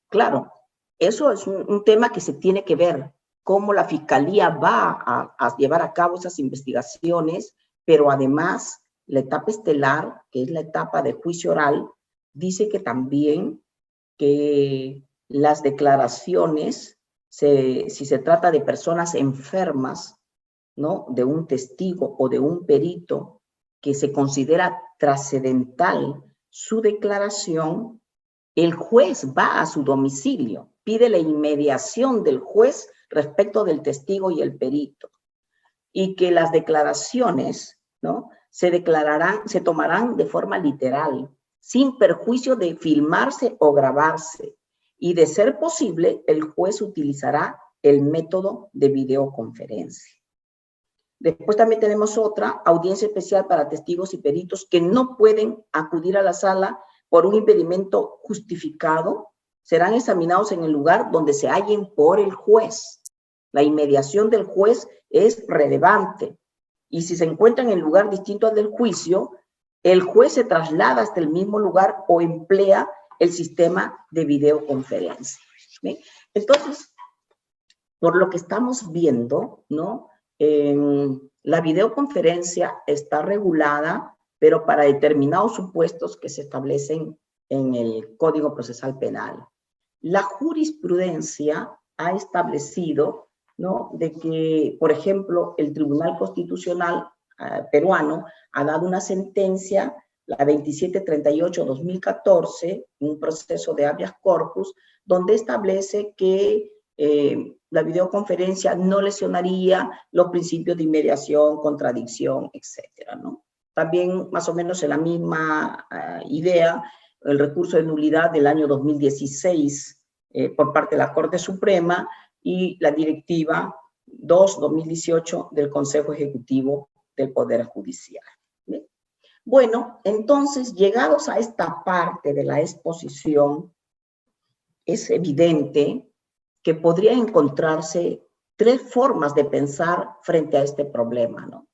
Claro, eso es un tema que se tiene que ver, cómo la Fiscalía va a llevar a cabo esas investigaciones, pero además la etapa estelar, que es la etapa de juicio oral, dice que también que las declaraciones, si se trata de personas enfermas, ¿no?, de un testigo o de un perito, que se considera trascendental su declaración, el juez va a su domicilio, pide la inmediación del juez respecto del testigo y el perito, y que las declaraciones, ¿no?, se tomarán de forma literal, sin perjuicio de filmarse o grabarse, y de ser posible, el juez utilizará el método de videoconferencia. Después también tenemos otra, audiencia especial para testigos y peritos que no pueden acudir a la sala por un impedimento justificado, serán examinados en el lugar donde se hallen por el juez. La inmediación del juez es relevante. Y si se encuentran en lugar distinto al del juicio, el juez se traslada hasta el mismo lugar o emplea el sistema de videoconferencia. ¿Bien? Entonces, por lo que estamos viendo, ¿no?, la videoconferencia está regulada, pero para determinados supuestos que se establecen en el Código Procesal Penal. La jurisprudencia ha establecido, ¿no?, de que, por ejemplo, el Tribunal Constitucional peruano ha dado una sentencia, la 2738-2014, un proceso de habeas corpus, donde establece que la videoconferencia no lesionaría los principios de inmediación, contradicción, etcétera, ¿no? También, más o menos en la misma idea, el recurso de nulidad del año 2016 por parte de la Corte Suprema y la Directiva 2-2018 del Consejo Ejecutivo del Poder Judicial. ¿Bien? Bueno, entonces, llegados a esta parte de la exposición, es evidente que podría encontrarse tres formas de pensar frente a este problema, ¿no?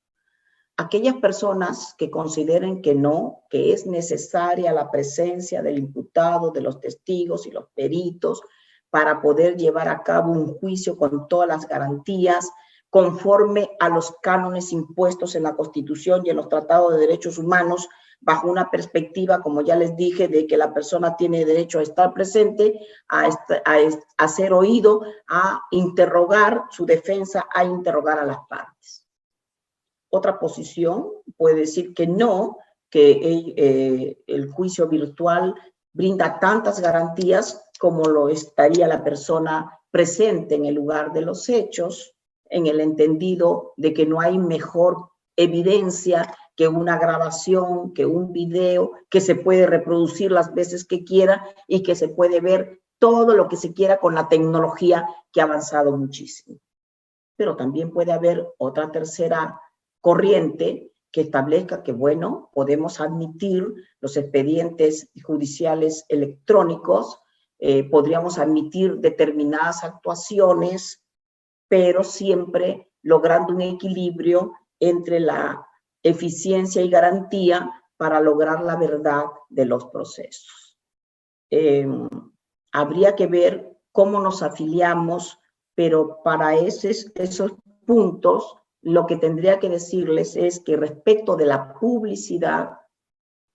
Aquellas personas que consideren que no, que es necesaria la presencia del imputado, de los testigos y los peritos para poder llevar a cabo un juicio con todas las garantías, conforme a los cánones impuestos en la Constitución y en los tratados de derechos humanos, bajo una perspectiva, como ya les dije, de que la persona tiene derecho a estar presente, a ser oído, a interrogar su defensa, a interrogar a las partes. Otra posición puede decir que no, que el juicio virtual brinda tantas garantías como lo estaría la persona presente en el lugar de los hechos, en el entendido de que no hay mejor evidencia que una grabación, que un video, que se puede reproducir las veces que quiera y que se puede ver todo lo que se quiera con la tecnología que ha avanzado muchísimo. Pero también puede haber otra tercera corriente que establezca que, bueno, podemos admitir los expedientes judiciales electrónicos, podríamos admitir determinadas actuaciones, pero siempre logrando un equilibrio entre la eficiencia y garantía para lograr la verdad de los procesos. Habría que ver cómo nos afiliamos, pero para esos puntos lo que tendría que decirles es que respecto de la publicidad,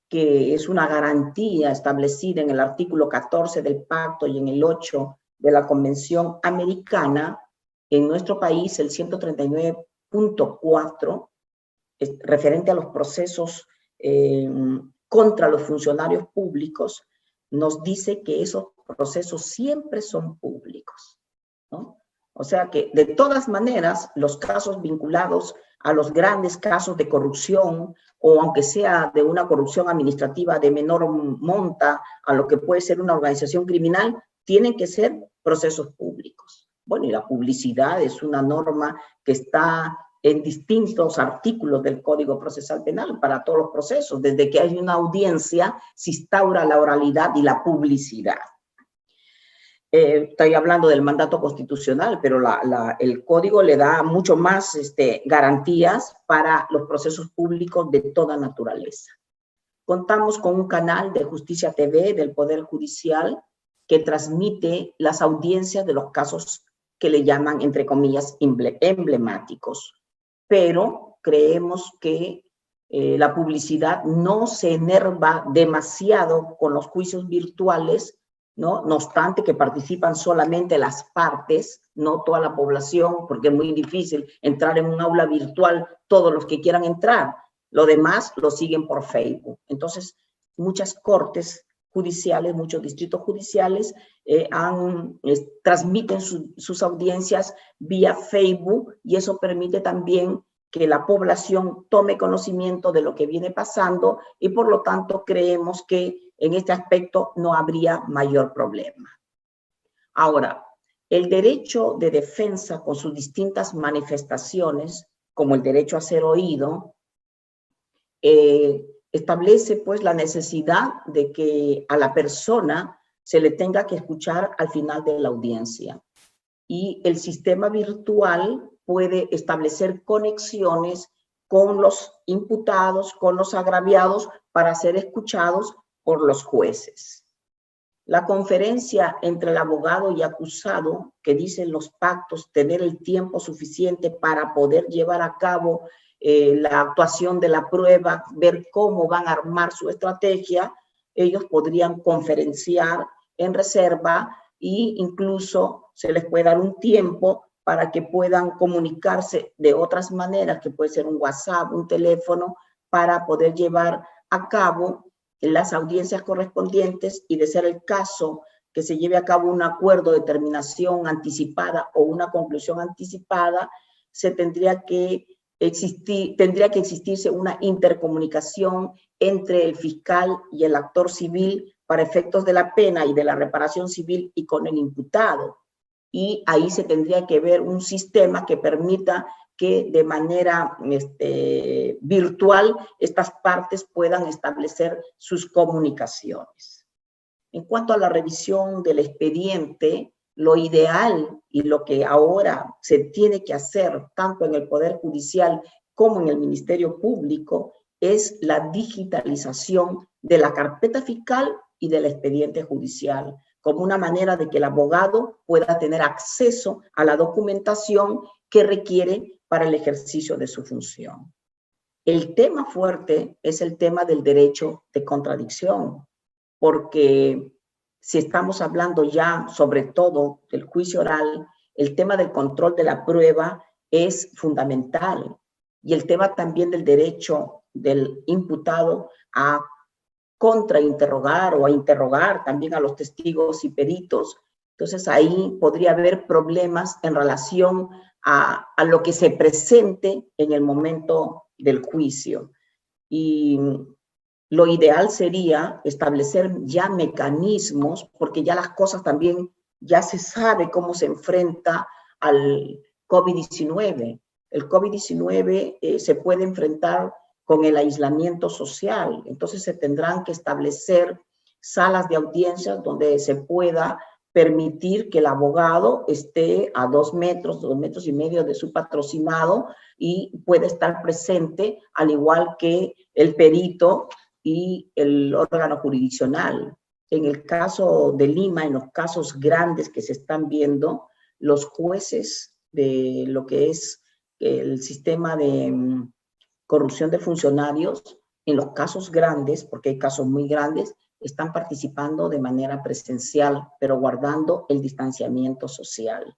que es una garantía establecida en el artículo 14 del pacto y en el 8 de la Convención Americana, en nuestro país el 139.4, referente a los procesos contra los funcionarios públicos, nos dice que esos procesos siempre son públicos, ¿no? O sea que, de todas maneras, los casos vinculados a los grandes casos de corrupción, o aunque sea de una corrupción administrativa de menor monta a lo que puede ser una organización criminal, tienen que ser procesos públicos. Bueno, y la publicidad es una norma que está en distintos artículos del Código Procesal Penal para todos los procesos. Desde que hay una audiencia, se instaura la oralidad y la publicidad. Estoy hablando del mandato constitucional, pero el código le da mucho más garantías para los procesos públicos de toda naturaleza. Contamos con un canal de Justicia TV del Poder Judicial que transmite las audiencias de los casos que le llaman, entre comillas, emblemáticos. Pero creemos que la publicidad no se enerva demasiado con los juicios virtuales, ¿no? No obstante que participan solamente las partes, no toda la población, porque es muy difícil entrar en un aula virtual todos los que quieran entrar. Lo demás lo siguen por Facebook. Entonces, muchas cortes judiciales, muchos distritos judiciales transmiten sus audiencias vía Facebook, y eso permite también que la población tome conocimiento de lo que viene pasando, y por lo tanto creemos que en este aspecto no habría mayor problema. Ahora, el derecho de defensa con sus distintas manifestaciones, como el derecho a ser oído, establece pues la necesidad de que a la persona se le tenga que escuchar al final de la audiencia. Y el sistema virtual puede establecer conexiones con los imputados, con los agraviados, para ser escuchados por los jueces. La conferencia entre el abogado y acusado, que dicen los pactos tener el tiempo suficiente para poder llevar a cabo la actuación de la prueba, ver cómo van a armar su estrategia, ellos podrían conferenciar en reserva, e incluso se les puede dar un tiempo para que puedan comunicarse de otras maneras, que puede ser un WhatsApp, un teléfono, para poder llevar a cabo las audiencias correspondientes, y de ser el caso que se lleve a cabo un acuerdo de terminación anticipada o una conclusión anticipada, tendría que existirse una intercomunicación entre el fiscal y el actor civil para efectos de la pena y de la reparación civil y con el imputado. Y ahí se tendría que ver un sistema que permita que de manera virtual estas partes puedan establecer sus comunicaciones. En cuanto a la revisión del expediente, lo ideal y lo que ahora se tiene que hacer tanto en el Poder Judicial como en el Ministerio Público es la digitalización de la carpeta fiscal y del expediente judicial, como una manera de que el abogado pueda tener acceso a la documentación que requiere para el ejercicio de su función. El tema fuerte es el tema del derecho de contradicción, porque si estamos hablando ya sobre todo del juicio oral, el tema del control de la prueba es fundamental, y el tema también del derecho del imputado a contrainterrogar o a interrogar también a los testigos y peritos. Entonces ahí podría haber problemas en relación a lo que se presente en el momento del juicio. Y lo ideal sería establecer ya mecanismos, porque ya las cosas también, ya se sabe cómo se enfrenta al COVID-19. El COVID-19 se puede enfrentar con el aislamiento social. Entonces se tendrán que establecer salas de audiencias donde se pueda permitir que el abogado esté a 2 metros y medio de su patrocinado y puede estar presente, al igual que el perito y el órgano jurisdiccional. En el caso de Lima, en los casos grandes que se están viendo, los jueces de lo que es el sistema de corrupción de funcionarios, en los casos grandes, porque hay casos muy grandes, están participando de manera presencial, pero guardando el distanciamiento social.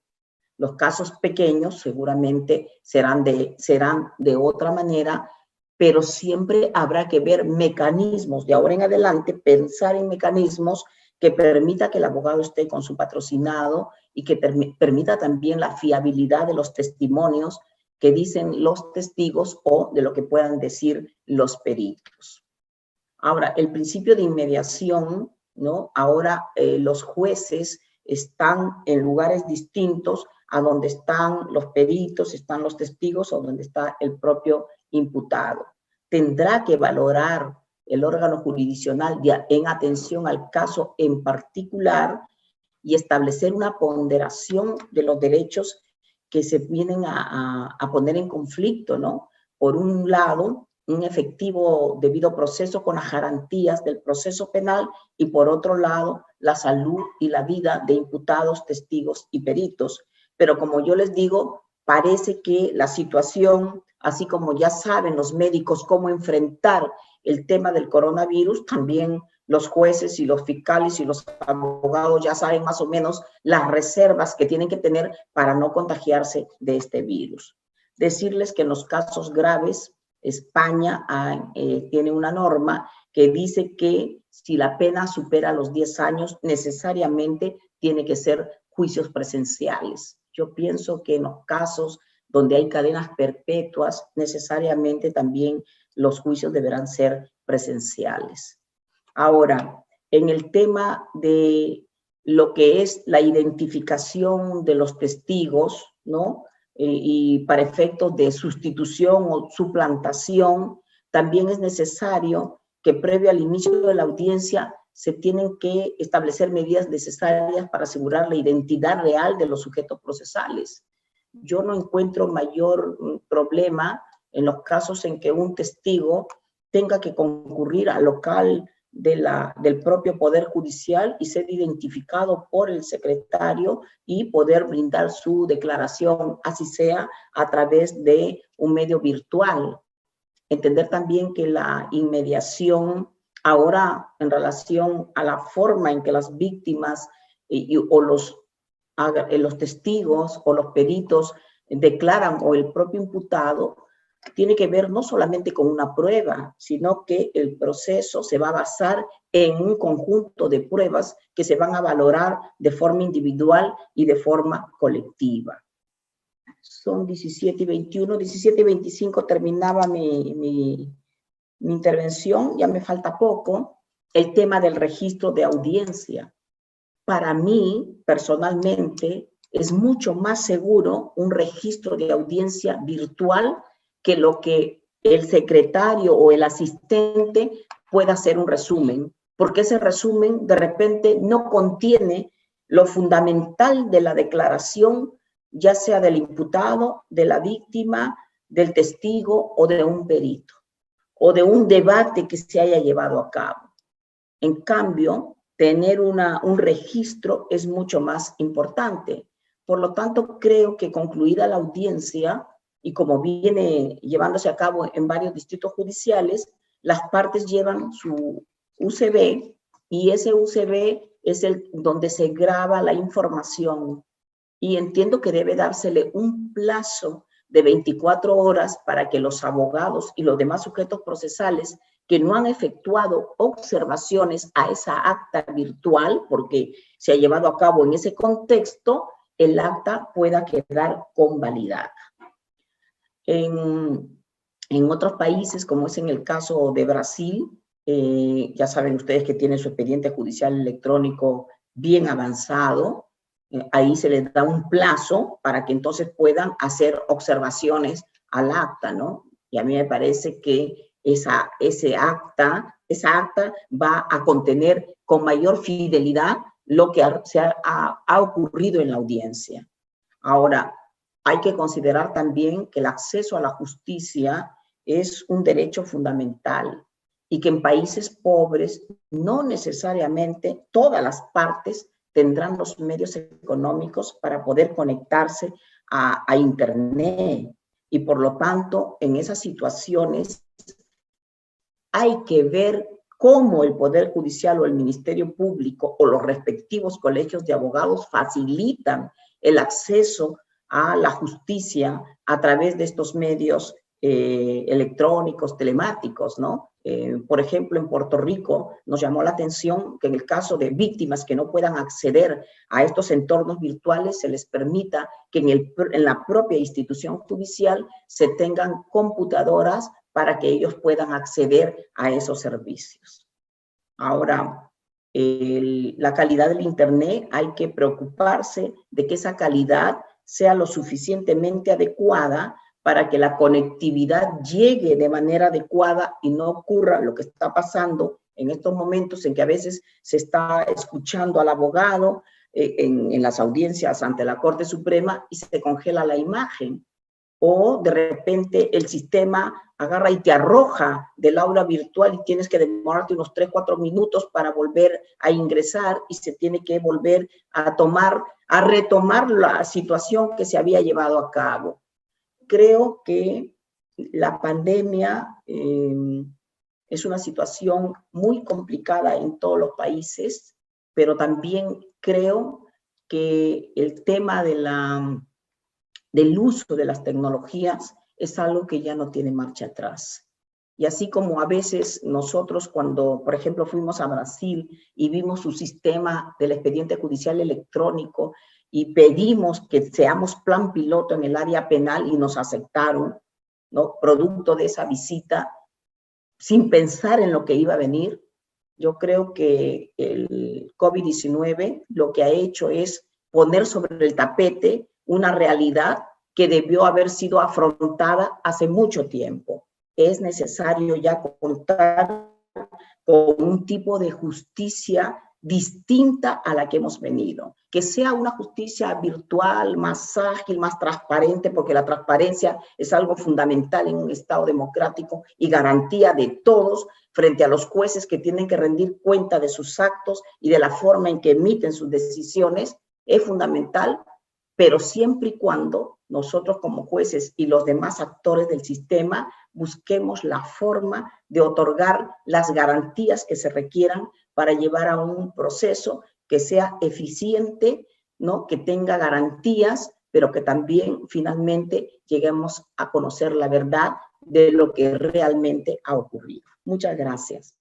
Los casos pequeños seguramente serán de otra manera, pero siempre habrá que ver mecanismos de ahora en adelante, pensar en mecanismos que permita que el abogado esté con su patrocinado y que permita también la fiabilidad de los testimonios que dicen los testigos o de lo que puedan decir los peritos. Ahora, el principio de inmediación, ¿no? Ahora los jueces están en lugares distintos a donde están los peritos, están los testigos o donde está el propio imputado. Tendrá que valorar el órgano jurisdiccional en atención al caso en particular y establecer una ponderación de los derechos que se vienen a poner en conflicto, ¿no? Por un lado, un efectivo debido proceso con las garantías del proceso penal y por otro lado, la salud y la vida de imputados, testigos y peritos. Pero como yo les digo, parece que la situación, así como ya saben los médicos cómo enfrentar el tema del coronavirus, también los jueces y los fiscales y los abogados ya saben más o menos las reservas que tienen que tener para no contagiarse de este virus. Decirles que en los casos graves, España tiene una norma que dice que si la pena supera los 10 años, necesariamente tiene que ser juicios presenciales. Yo pienso que en los casos donde hay cadenas perpetuas, necesariamente también los juicios deberán ser presenciales. Ahora, en el tema de lo que es la identificación de los testigos, ¿no? Y para efectos de sustitución o suplantación, también es necesario que previo al inicio de la audiencia se tienen que establecer medidas necesarias para asegurar la identidad real de los sujetos procesales. Yo no encuentro mayor problema en los casos en que un testigo tenga que concurrir al local del propio Poder Judicial y ser identificado por el secretario y poder brindar su declaración, así sea a través de un medio virtual. Entender también que la inmediación ahora en relación a la forma en que las víctimas o los testigos o los peritos declaran o el propio imputado tiene que ver no solamente con una prueba, sino que el proceso se va a basar en un conjunto de pruebas que se van a valorar de forma individual y de forma colectiva. Son 17:21, 17:25 terminaba mi intervención, ya me falta poco. El tema del registro de audiencia. Para mí, personalmente, es mucho más seguro un registro de audiencia virtual que lo que el secretario o el asistente pueda hacer un resumen, porque ese resumen de repente no contiene lo fundamental de la declaración, ya sea del imputado, de la víctima, del testigo o de un perito, o de un debate que se haya llevado a cabo. En cambio, tener un registro es mucho más importante. Por lo tanto, creo que concluida la audiencia, y como viene llevándose a cabo en varios distritos judiciales, las partes llevan su UCB y ese UCB es donde se graba la información. Y entiendo que debe dársele un plazo de 24 horas para que los abogados y los demás sujetos procesales que no han efectuado observaciones a esa acta virtual, porque se ha llevado a cabo en ese contexto, el acta pueda quedar convalidada. En otros países, como es en el caso de Brasil, ya saben ustedes que tienen su expediente judicial electrónico bien avanzado, ahí se les da un plazo para que entonces puedan hacer observaciones al acta, ¿no? Y a mí me parece que esa acta va a contener con mayor fidelidad lo que ha ocurrido en la audiencia. Ahora, hay que considerar también que el acceso a la justicia es un derecho fundamental y que en países pobres no necesariamente todas las partes tendrán los medios económicos para poder conectarse a Internet. Y por lo tanto, en esas situaciones hay que ver cómo el Poder Judicial o el Ministerio Público o los respectivos colegios de abogados facilitan el acceso a la justicia a través de estos medios electrónicos, telemáticos, ¿no? Por ejemplo, en Puerto Rico nos llamó la atención que en el caso de víctimas que no puedan acceder a estos entornos virtuales, se les permita que en la propia institución judicial se tengan computadoras para que ellos puedan acceder a esos servicios. Ahora, la calidad del Internet, hay que preocuparse de que esa calidad sea lo suficientemente adecuada para que la conectividad llegue de manera adecuada y no ocurra lo que está pasando en estos momentos en que a veces se está escuchando al abogado en las audiencias ante la Corte Suprema y se congela la imagen. O de repente el sistema agarra y te arroja del aula virtual y tienes que demorarte unos 3, 4 minutos para volver a ingresar y se tiene que volver a retomar la situación que se había llevado a cabo. Creo que la pandemia es una situación muy complicada en todos los países, pero también creo que el tema del uso de las tecnologías es algo que ya no tiene marcha atrás. Y así como a veces nosotros cuando, por ejemplo, fuimos a Brasil y vimos su sistema del expediente judicial electrónico y pedimos que seamos plan piloto en el área penal y nos aceptaron, ¿no? Producto de esa visita, sin pensar en lo que iba a venir, yo creo que el COVID-19 lo que ha hecho es poner sobre el tapete una realidad que debió haber sido afrontada hace mucho tiempo. Es necesario ya contar con un tipo de justicia distinta a la que hemos venido. Que sea una justicia virtual, más ágil, más transparente, porque la transparencia es algo fundamental en un Estado democrático y garantía de todos frente a los jueces que tienen que rendir cuenta de sus actos y de la forma en que emiten sus decisiones, es fundamental, pero siempre y cuando nosotros como jueces y los demás actores del sistema busquemos la forma de otorgar las garantías que se requieran para llevar a un proceso que sea eficiente, ¿no? Que tenga garantías, pero que también finalmente lleguemos a conocer la verdad de lo que realmente ha ocurrido. Muchas gracias.